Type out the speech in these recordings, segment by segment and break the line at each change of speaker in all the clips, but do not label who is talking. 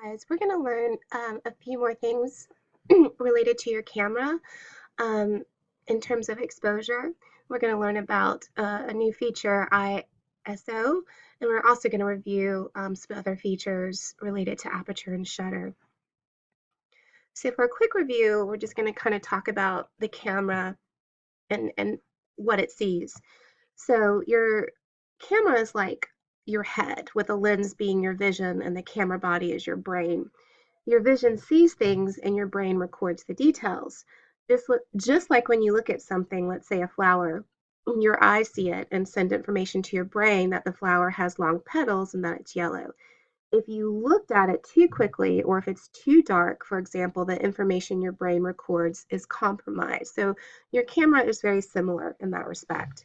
Guys, we're going to learn a few more things related to your camera um, in terms of exposure. We're going to learn about a new feature, ISO, and we're also going to review some other features related to aperture and shutter. So for a quick review, we're just going to kind of talk about the camera and what it sees. So your camera is like your head, with a lens being your vision and the camera body is your brain. Your vision sees things and your brain records the details. Just like when you look at something, let's say a flower, your eyes see it and send information to your brain that the flower has long petals and that it's yellow. If you looked at it too quickly or if it's too dark, for example, the information your brain records is compromised. So your camera is very similar in that respect.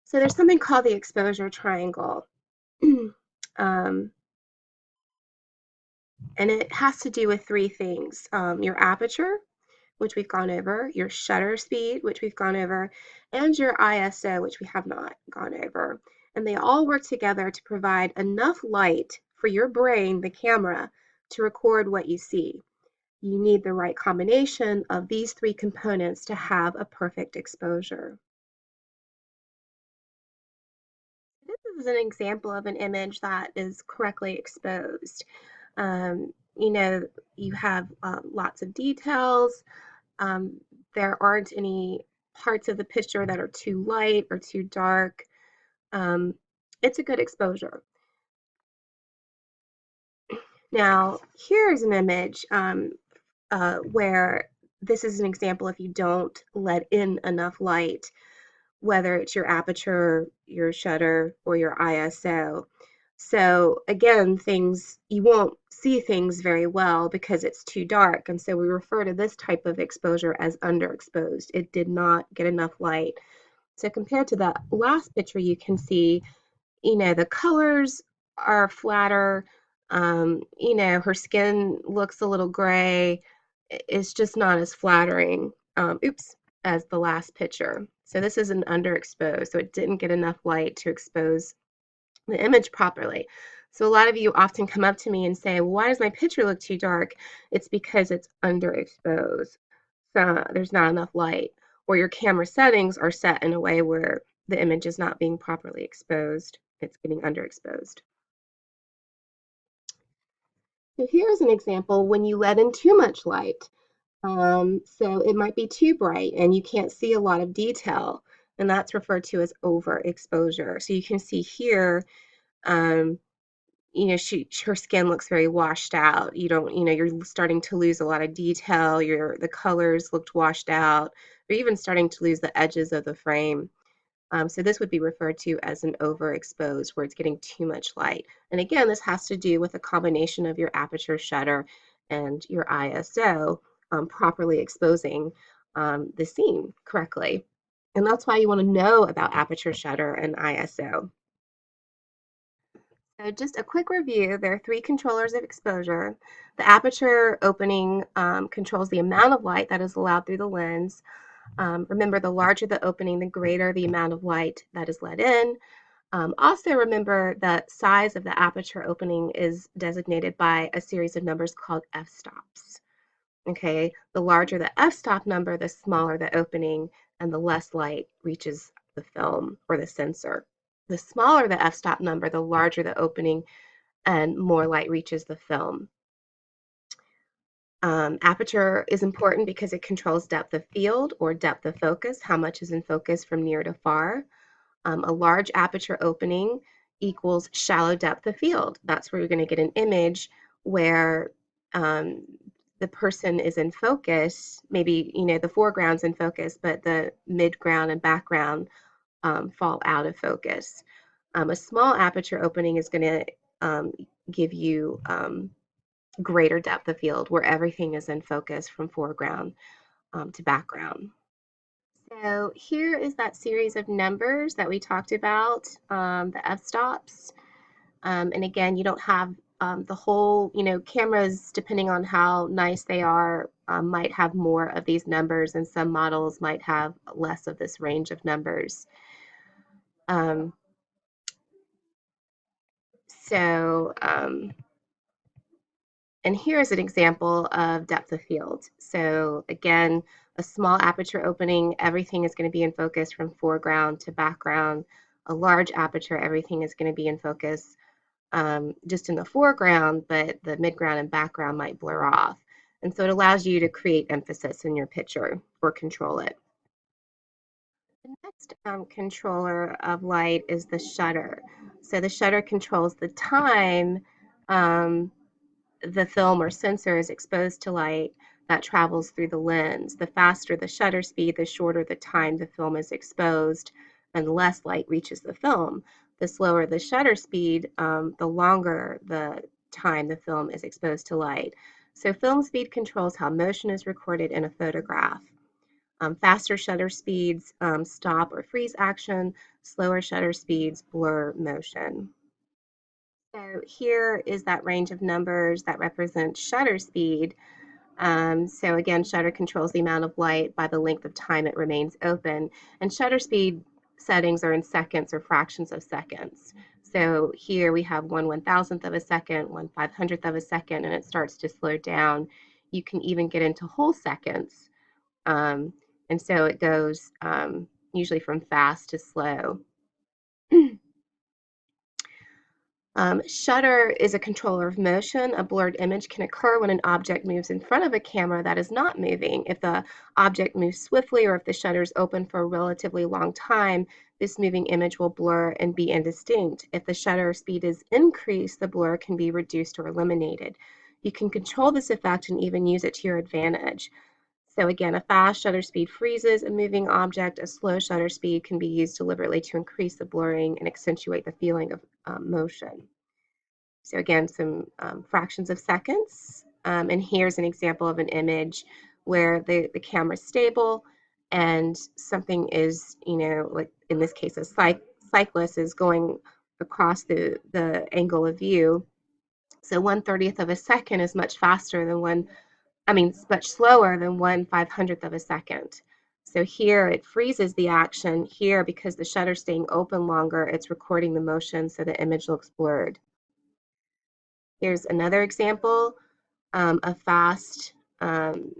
So there's something called the exposure triangle. um, and it has to do with three things. Your aperture, which we've gone over, your shutter speed, which we've gone over, and your ISO, which we have not gone over. And they all work together to provide enough light for your brain, the camera, to record what you see. You need the right combination of these three components to have a perfect exposure. This is an example of an image that is correctly exposed. You know, you have lots of details. Um, there aren't any parts of the picture that are too light or too dark. Um, it's a good exposure. Now, here's an image where this is an example if you don't let in enough light, whether it's your aperture, your shutter, or your ISO. So again, you won't see things very well because it's too dark. And so we refer to this type of exposure as underexposed. It did not get enough light. So compared to the last picture, you can see, the colors are flatter. Her skin looks a little gray. It's just not as flattering, as the last picture. So this is an underexposed, so it didn't get enough light to expose the image properly. So a lot of you often come up to me and say, well, why does my picture look too dark? It's because it's underexposed. So there's not enough light, or your camera settings are set in a way where the image is not being properly exposed. It's getting underexposed. So here's an example when you let in too much light. So it might be too bright and you can't see a lot of detail, and that's referred to as overexposure. So you can see here, um, her skin looks very washed out. You're starting to lose a lot of detail. The colors looked washed out. You're even starting to lose the edges of the frame. So this would be referred to as an overexposed, where it's getting too much light. And again, this has to do with a combination of your aperture, shutter, and your ISO properly exposing the scene correctly. And that's why you want to know about aperture, shutter, and ISO. So just a quick review, there are three controllers of exposure. The aperture opening controls the amount of light that is allowed through the lens. Remember, the larger the opening, the greater the amount of light that is let in. Also remember the size of the aperture opening is designated by a series of numbers called f-stops. Okay, the larger the f-stop number, the smaller the opening, and the less light reaches the film or the sensor. The smaller the f-stop number, the larger the opening and more light reaches the film. Aperture is important because it controls depth of field or depth of focus, how much is in focus from near to far. A large aperture opening equals shallow depth of field. That's where you're going to get an image where the person is in focus. Maybe, the foreground's in focus, but the midground and background fall out of focus. A small aperture opening is going to give you greater depth of field where everything is in focus from foreground to background. So here is that series of numbers that we talked about, the f-stops. And again, you don't have the whole, cameras, depending on how nice they are, might have more of these numbers, and some models might have less of this range of numbers. So, and here's an example of depth of field. So again, a small aperture opening, everything is going to be in focus from foreground to background. A large aperture, everything is going to be in focus just in the foreground, but the midground and background might blur off. And so it allows you to create emphasis in your picture or control it. The next controller of light is the shutter. So the shutter controls the time the film or sensor is exposed to light that travels through the lens. The faster the shutter speed, the shorter the time the film is exposed and less light reaches the film. The slower the shutter speed, the longer the time the film is exposed to light. So film speed controls how motion is recorded in a photograph. Faster shutter speeds stop or freeze action. Slower shutter speeds blur motion. So here is that range of numbers that represents shutter speed. So again, shutter controls the amount of light by the length of time it remains open. And shutter speed settings are in seconds or fractions of seconds. So here we have 1/1000th of a second, 1/500th of a second, and it starts to slow down. You can even get into whole seconds. And so it goes usually from fast to slow. Shutter is a controller of motion. A blurred image can occur when an object moves in front of a camera that is not moving. If the object moves swiftly or if the shutter is open for a relatively long time, this moving image will blur and be indistinct. If the shutter speed is increased, the blur can be reduced or eliminated. You can control this effect and even use it to your advantage. So again, a fast shutter speed freezes a moving object. A slow shutter speed can be used deliberately to increase the blurring and accentuate the feeling of motion. So again, some fractions of seconds. And here's an example of an image where the camera's stable and something is, like in this case, a cyclist is going across the angle of view. So 1/30th of a second is much faster than much slower than 1/500th of a second. So here it freezes the action. Here, because the shutter's staying open longer, it's recording the motion so the image looks blurred. Here's another example of fast,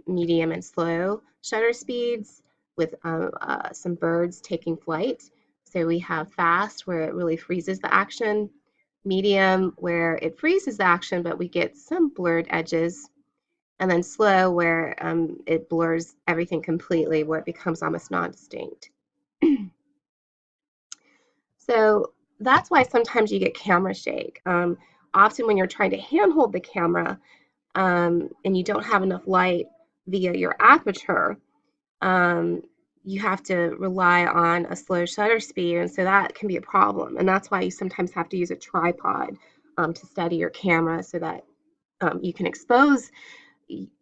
medium, and slow shutter speeds with some birds taking flight. So we have fast, where it really freezes the action, medium, where it freezes the action, but we get some blurred edges, and then slow, where it blurs everything completely, where it becomes almost non-distinct. So that's why sometimes you get camera shake. Often when you're trying to handhold the camera and you don't have enough light via your aperture, you have to rely on a slow shutter speed, and so that can be a problem. And that's why you sometimes have to use a tripod to steady your camera so that you can expose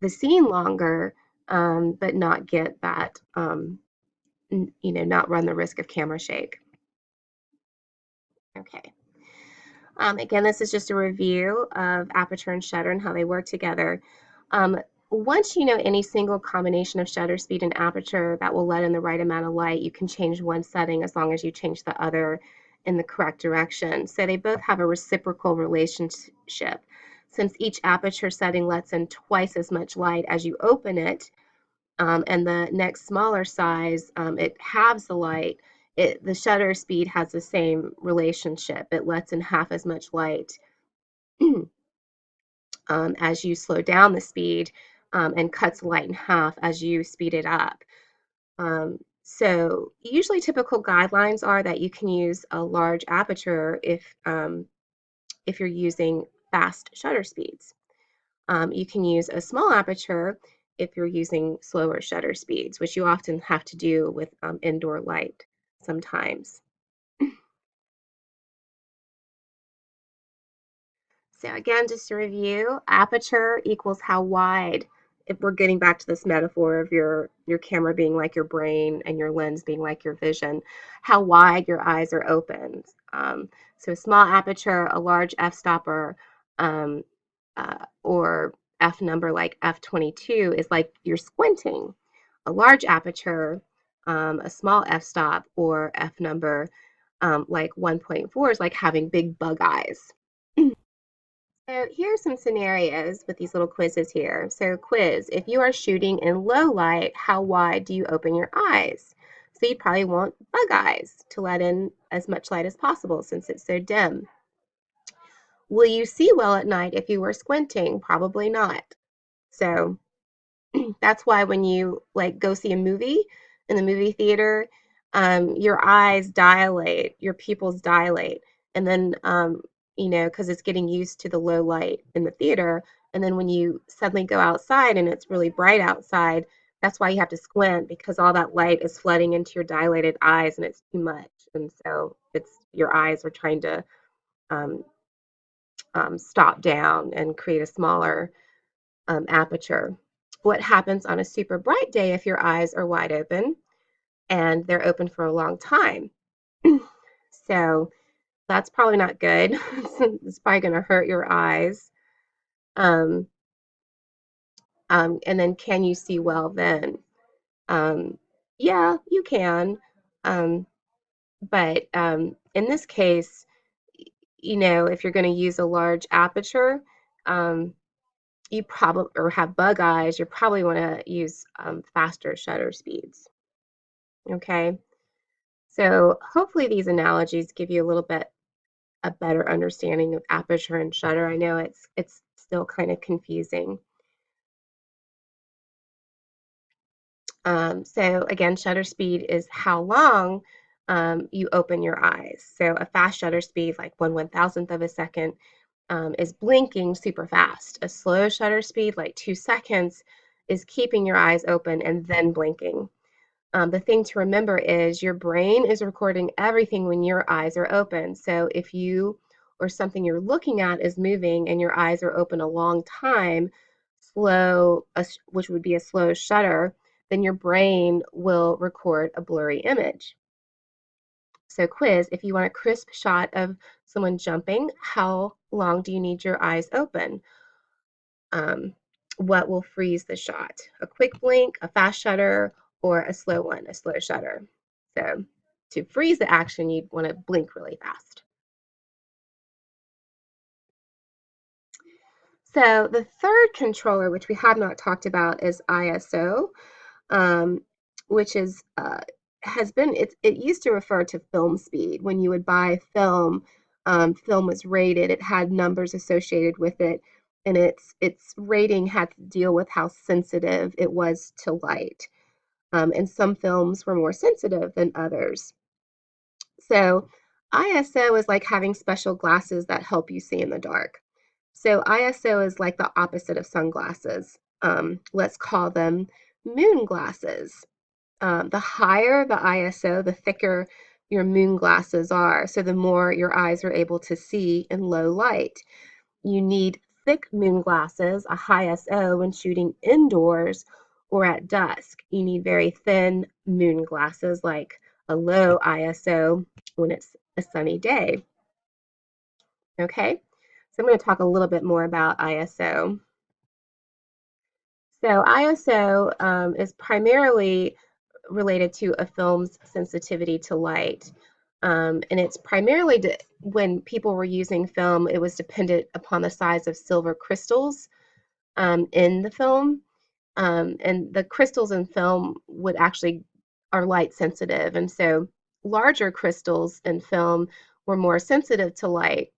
the scene longer, but not get that, not run the risk of camera shake. Okay. Again, this is just a review of aperture and shutter and how they work together. Once you know any single combination of shutter speed and aperture that will let in the right amount of light, you can change one setting as long as you change the other in the correct direction. So they both have a reciprocal relationship. Since each aperture setting lets in twice as much light as you open it, and the next smaller size, it halves the light. The shutter speed has the same relationship. It lets in half as much light as you slow down the speed, and cuts the light in half as you speed it up. So usually typical guidelines are that you can use a large aperture if you're using fast shutter speeds. You can use a small aperture if you're using slower shutter speeds, which you often have to do with indoor light sometimes. So again, just to review, aperture equals how wide, if we're getting back to this metaphor of your camera being like your brain and your lens being like your vision, how wide your eyes are opened. So a small aperture, a large f-stopper, or f number like f22 is like you're squinting. A large aperture, a small f-stop or f number like 1.4 is like having big bug eyes. So here are some scenarios with these little quizzes here. So quiz, if you are shooting in low light, how wide do you open your eyes? So you'd probably want bug eyes to let in as much light as possible since it's so dim. Will you see well at night if you were squinting? Probably not. So that's why when you like go see a movie in the movie theater, your eyes dilate, your pupils dilate, and then because it's getting used to the low light in the theater, and then when you suddenly go outside and it's really bright outside, that's why you have to squint because all that light is flooding into your dilated eyes and it's too much, and so it's your eyes are trying to um, stop down and create a smaller aperture. What happens on a super bright day if your eyes are wide open and they're open for a long time? So that's probably not good. It's probably going to hurt your eyes. Um, and then, can you see well then? Um, yeah, you can. Um, but in this case, if you're going to use a large aperture, um, you probably or have bug eyes, you probably want to use faster shutter speeds. Okay, so hopefully these analogies give you a little bit a better understanding of aperture and shutter. I know it's still kind of confusing. So again, shutter speed is how long you open your eyes. So a fast shutter speed, like 1/1000th of a second, is blinking super fast. A slow shutter speed, like 2 seconds, is keeping your eyes open and then blinking. The thing to remember is your brain is recording everything when your eyes are open. So if you or something you're looking at is moving and your eyes are open a long time, which would be a slow shutter, then your brain will record a blurry image. So quiz, if you want a crisp shot of someone jumping, how long do you need your eyes open? um, what will freeze the shot? A quick blink, a fast shutter, or a slow one, a slow shutter? So to freeze the action, you'd want to blink really fast. So the third controller, which we have not talked about, is ISO, which is has been it used to refer to film speed. When you would buy film, film was rated. It had numbers associated with it, and its rating had to deal with how sensitive it was to light. And some films were more sensitive than others. So ISO is like having special glasses that help you see in the dark. So ISO is like the opposite of sunglasses. Let's call them moon glasses. The higher the ISO, the thicker your moon glasses are. So the more your eyes are able to see in low light. You need thick moon glasses, a high ISO, when shooting indoors or at dusk. You need very thin moon glasses, like a low ISO, when it's a sunny day. Okay, so I'm going to talk a little bit more about ISO. So ISO is primarily related to a film's sensitivity to light. And it's primarily when people were using film, it was dependent upon the size of silver crystals in the film. And the crystals in film would actually are light sensitive. And so larger crystals in film were more sensitive to light.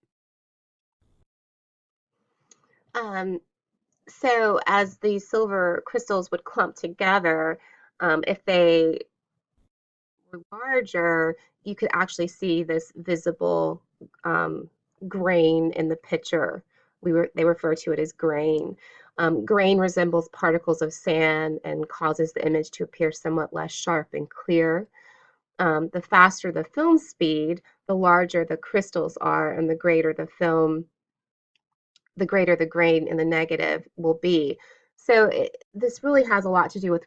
Um, so as the silver crystals would clump together, if they were larger, you could actually see this visible um, grain in the picture. They refer to it as grain. Grain resembles particles of sand and causes the image to appear somewhat less sharp and clear. The faster the film speed, the larger the crystals are, and the greater the grain in the negative will be. So this really has a lot to do with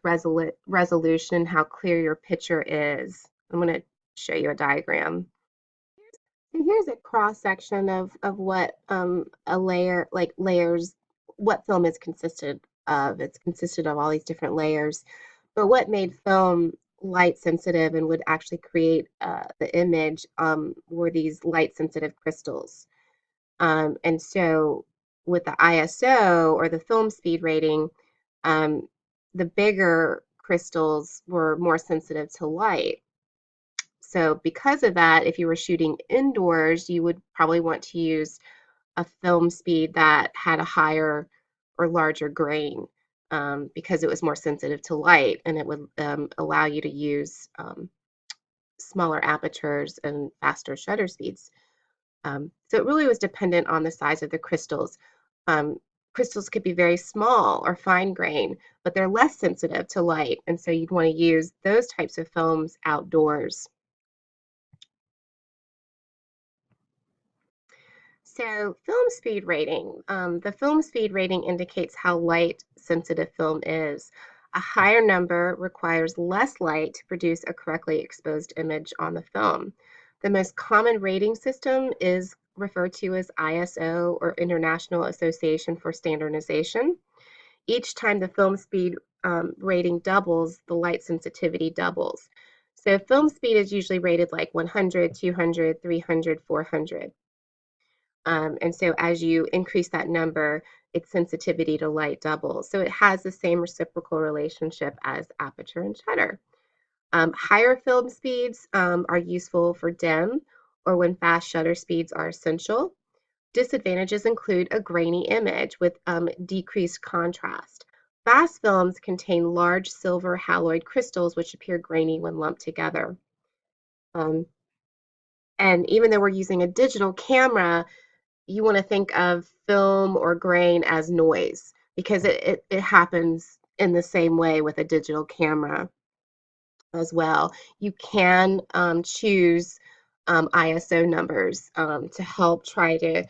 resolution and how clear your picture is. I'm going to show you a diagram. So here's a cross section of what a layer, like layers, what film is consisted of. It's consisted of all these different layers. But what made film light sensitive and would actually create the image were these light sensitive crystals. And so with the ISO or the film speed rating, um, the bigger crystals were more sensitive to light. So because of that, if you were shooting indoors, you would probably want to use a film speed that had a higher or larger grain, because it was more sensitive to light, and it would allow you to use smaller apertures and faster shutter speeds. So it really was dependent on the size of the crystals. Um, Crystals could be very small or fine grain, but they're less sensitive to light, and so you'd want to use those types of films outdoors. So film speed rating. The film speed rating indicates how light sensitive film is. A higher number requires less light to produce a correctly exposed image on the film. The most common rating system is referred to as ISO, or International Association for Standardization. Each time the film speed rating doubles, the light sensitivity doubles. So film speed is usually rated like 100, 200, 300, 400. And so as you increase that number, its sensitivity to light doubles. So it has the same reciprocal relationship as aperture and shutter. Higher film speeds are useful for dim or when fast shutter speeds are essential. Disadvantages include a grainy image with decreased contrast. Fast films contain large silver haloid crystals which appear grainy when lumped together. Um, and even though we're using a digital camera, you want to think of film or grain as noise because it happens in the same way with a digital camera as well. You can choose ISO numbers to help try to,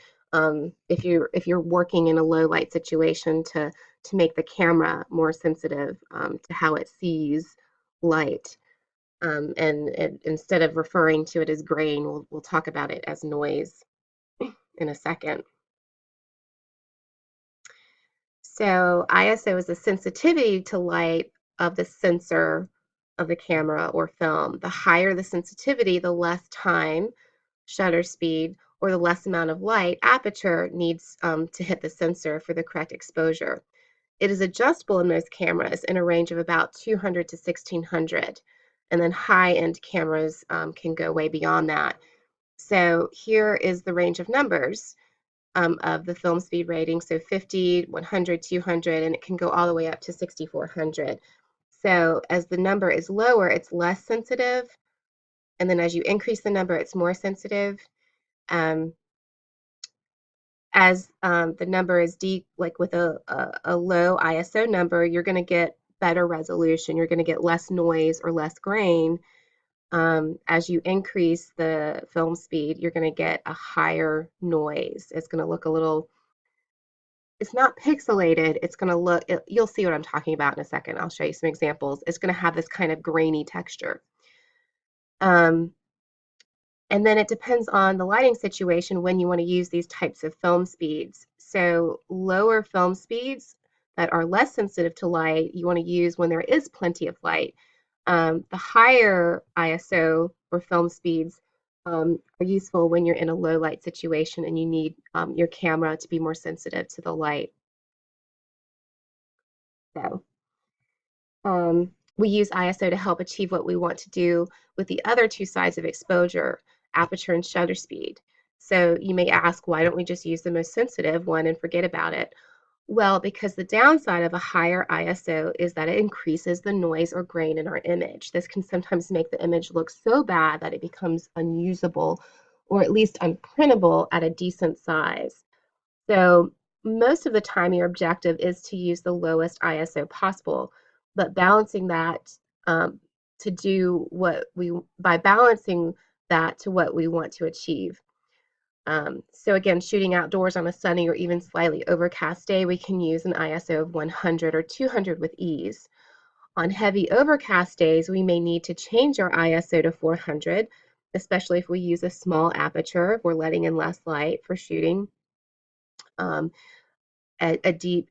if you're working in a low light situation, to make the camera more sensitive to how it sees light. And instead of referring to it as grain, we'll talk about it as noise in a second. So ISO is the sensitivity to light of the sensor of the camera or film. The higher the sensitivity, the less time, shutter speed, or the less amount of light aperture needs to hit the sensor for the correct exposure. It is adjustable in most cameras in a range of about 200 to 1600, and then high-end cameras can go way beyond that. So here is the range of numbers of the film speed rating. So 50, 100, 200, and it can go all the way up to 6400. So as the number is lower, it's less sensitive. And then as you increase the number, it's more sensitive. Um, as the number is deep, like with a low ISO number, you're going to get better resolution. You're going to get less noise or less grain. As you increase the film speed, you're going to get a higher noise. It's going to look a little, it's not pixelated. It's going to look, you'll see what I'm talking about in a second. I'll show you some examples. It's going to have this kind of grainy texture. Um, and then it depends on the lighting situation when you want to use these types of film speeds. So lower film speeds that are less sensitive to light, you want to use when there is plenty of light. The higher ISO or film speeds are useful when you're in a low light situation and you need your camera to be more sensitive to the light. So we use ISO to help achieve what we want to do with the other two sides of exposure, aperture and shutter speed. So you may ask, why don't we just use the most sensitive one and forget about it? Well, because the downside of a higher ISO is that it increases the noise or grain in our image. This can sometimes make the image look so bad that it becomes unusable or at least unprintable at a decent size. So most of the time your objective is to use the lowest ISO possible, but balancing that to do what we, by balancing that to what we want to achieve. So again, shooting outdoors on a sunny or even slightly overcast day, we can use an ISO of 100 or 200 with ease. On heavy overcast days, we may need to change our ISO to 400, especially if we use a small aperture, if we're letting in less light for shooting um, a deep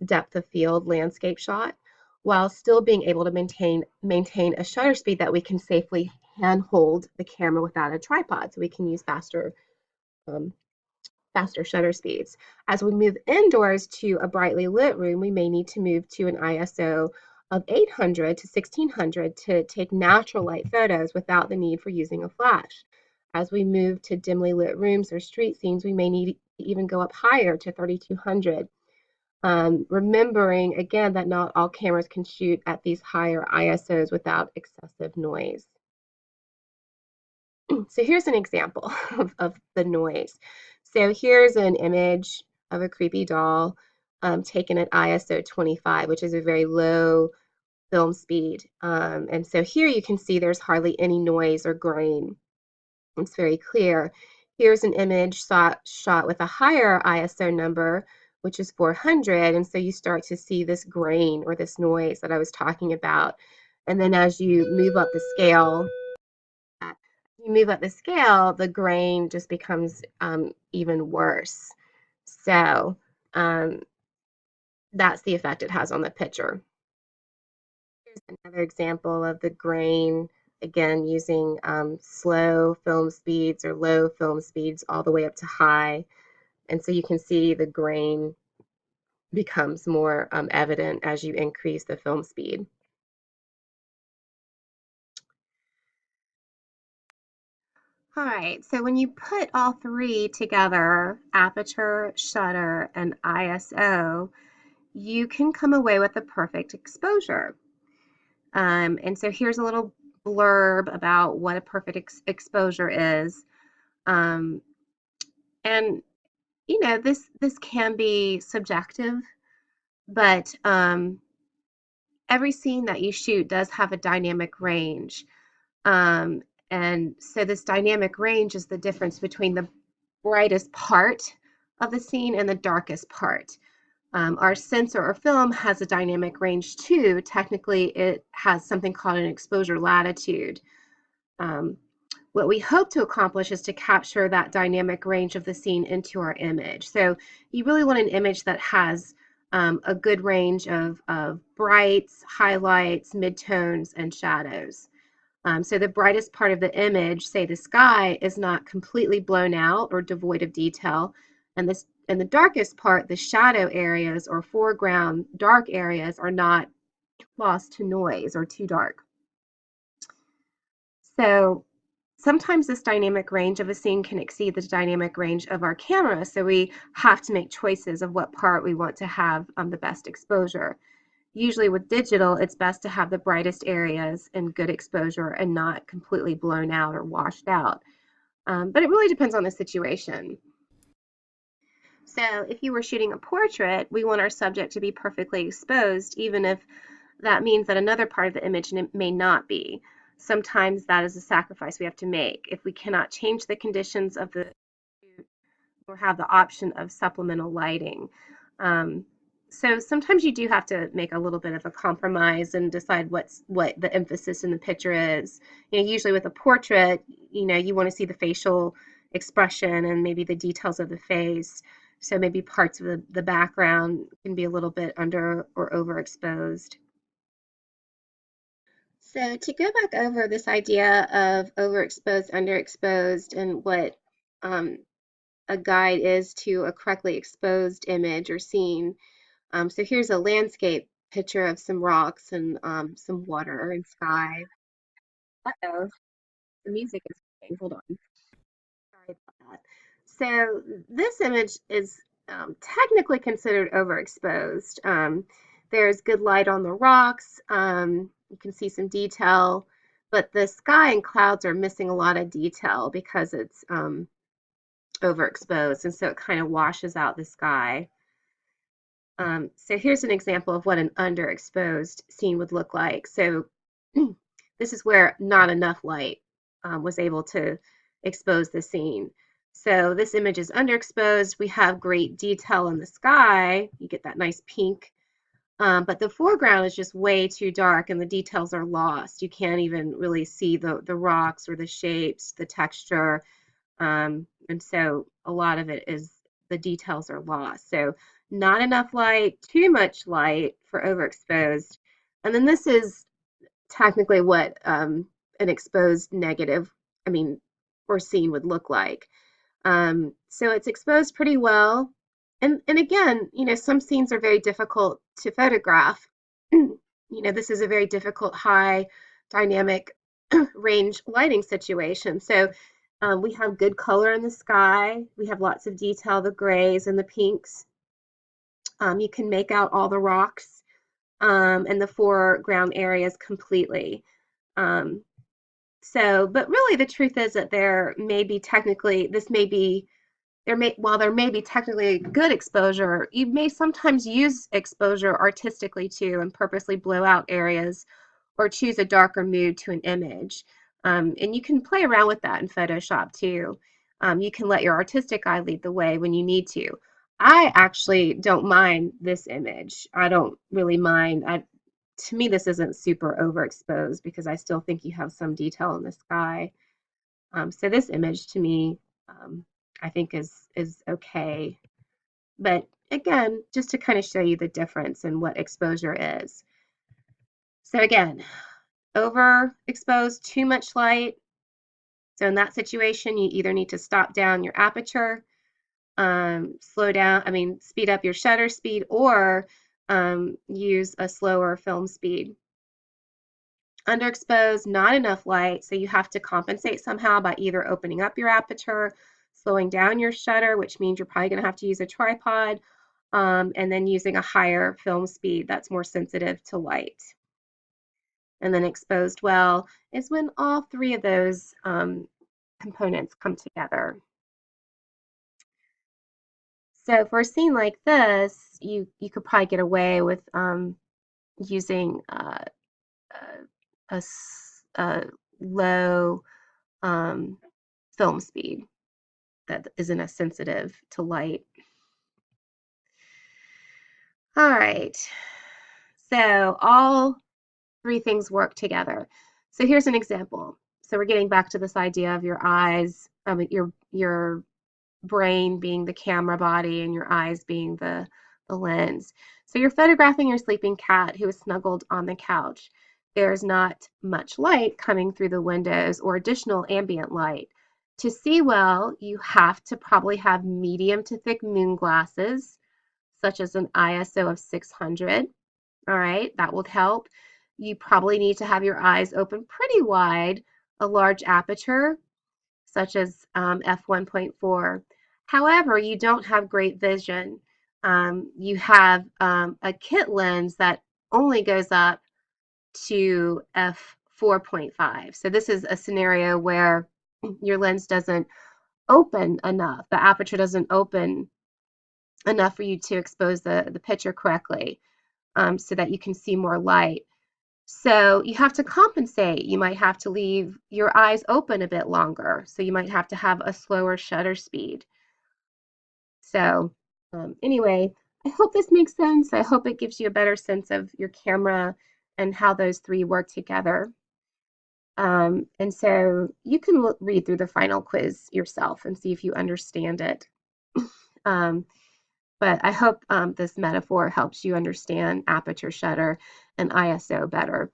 depth of field landscape shot, while still being able to maintain a shutter speed that we can safely hand hold the camera without a tripod, so we can use faster faster shutter speeds. As we move indoors to a brightly lit room, we may need to move to an ISO of 800 to 1600 to take natural light photos without the need for using a flash. As we move to dimly lit rooms or street scenes, we may need to even go up higher to 3200. Remembering again that not all cameras can shoot at these higher ISOs without excessive noise. So here's an example of the noise. So here's an image of a creepy doll taken at ISO 25, which is a very low film speed. And so here you can see there's hardly any noise or grain. It's very clear. Here's an image shot with a higher ISO number, which is 400. And so you start to see this grain or this noise that I was talking about. And then as you move up the scale, the grain just becomes even worse. So that's the effect it has on the picture. Here's another example of the grain, again, using slow film speeds or low film speeds all the way up to high. And so you can see the grain becomes more evident as you increase the film speed. All right, so when you put all three together, aperture, shutter, and ISO, you can come away with a perfect exposure. And so here's a little blurb about what a perfect exposure is. And you know, this can be subjective, but every scene that you shoot does have a dynamic range. And so this dynamic range is the difference between the brightest part of the scene and the darkest part. Our sensor or film has a dynamic range too. Technically, it has something called an exposure latitude. What we hope to accomplish is to capture that dynamic range of the scene into our image. So you really want an image that has a good range of brights, highlights, midtones, and shadows. So the brightest part of the image, say the sky, is not completely blown out or devoid of detail. And the darkest part, the shadow areas or foreground dark areas, are not lost to noise or too dark. So sometimes this dynamic range of a scene can exceed the dynamic range of our camera. So we have to make choices of what part we want to have the best exposure. Usually with digital, it's best to have the brightest areas in good exposure and not completely blown out or washed out. But it really depends on the situation. So if you were shooting a portrait, we want our subject to be perfectly exposed, even if that means that another part of the image may not be. Sometimes that is a sacrifice we have to make. If we cannot change the conditions of the shoot or have the option of supplemental lighting. So sometimes you do have to make a little bit of a compromise and decide what the emphasis in the picture is. You know, usually with a portrait, you know, you want to see the facial expression and maybe the details of the face. So maybe parts of the background can be a little bit under or overexposed. So to go back over this idea of overexposed, underexposed, and what a guide is to a correctly exposed image or scene. So here's a landscape picture of some rocks and some water and sky. Uh-oh, the music is playing. Hold on. Sorry about that. So this image is technically considered overexposed. There's good light on the rocks. You can see some detail, but the sky and clouds are missing a lot of detail because it's overexposed, and so it kind of washes out the sky. So here's an example of what an underexposed scene would look like. So this is where not enough light was able to expose the scene. So this image is underexposed. We have great detail in the sky. You get that nice pink. But the foreground is just way too dark and the details are lost. You can't even really see the rocks or the shapes, the texture. And so a lot of it is the details are lost. So not enough light, too much light for overexposed. And then this is technically what an exposed negative, or scene would look like. So it's exposed pretty well. And again, some scenes are very difficult to photograph. This is a very difficult high dynamic range lighting situation. So we have good color in the sky. We have lots of detail, the grays and the pinks. You can make out all the rocks and the foreground areas completely. Um, but really the truth is that there may be technically, this may be, while there may be technically good exposure, you may sometimes use exposure artistically too and purposely blow out areas or choose a darker mood to an image. And you can play around with that in Photoshop too. You can let your artistic eye lead the way when you need to. I actually don't mind this image. I don't really mind. To me, this isn't super overexposed because I still think you have some detail in the sky. So this image to me, I think is okay. But again, just to kind of show you the difference in what exposure is. So again, overexposed, too much light. So in that situation, you either need to stop down your aperture, speed up your shutter speed, or use a slower film speed. Underexposed, not enough light, so you have to compensate somehow by either opening up your aperture, slowing down your shutter, which means you're probably going to have to use a tripod, and then using a higher film speed that's more sensitive to light. And then exposed well is when all three of those components come together. So for a scene like this, you could probably get away with using a low film speed that isn't as sensitive to light. All right, so all three things work together. So here's an example. So we're getting back to this idea of your eyes, your brain being the camera body and your eyes being the lens. So you're photographing your sleeping cat who is snuggled on the couch. There's not much light coming through the windows or additional ambient light. To see well, you have to probably have medium to thick moon glasses, such as an ISO of 600. All right, that will help. You probably need to have your eyes open pretty wide, a large aperture, such as f1.4. However, you don't have great vision. You have a kit lens that only goes up to f4.5. So this is a scenario where your lens doesn't open enough. The aperture doesn't open enough for you to expose the picture correctly, so that you can see more light. So you have to compensate. You might have to leave your eyes open a bit longer. So you might have to have a slower shutter speed. So anyway, I hope this makes sense. I hope it gives you a better sense of your camera and how those three work together. And so you can read through the final quiz yourself and see if you understand it. But I hope this metaphor helps you understand aperture, shutter, and ISO better.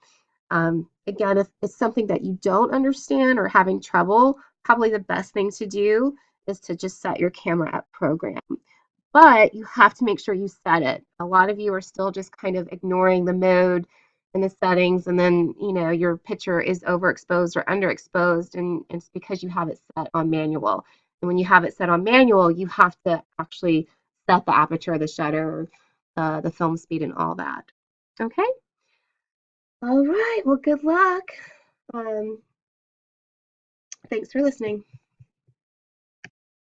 Again, if it's something that you don't understand or having trouble, probably the best thing to do is to just set your camera at program. But you have to make sure you set it. A lot of you are still just kind of ignoring the mode and the settings, and then your picture is overexposed or underexposed, and it's because you have it set on manual. And when you have it set on manual, you have to actually set the aperture, the shutter, the film speed, and all that. Okay? All right. Well, good luck. Thanks for listening.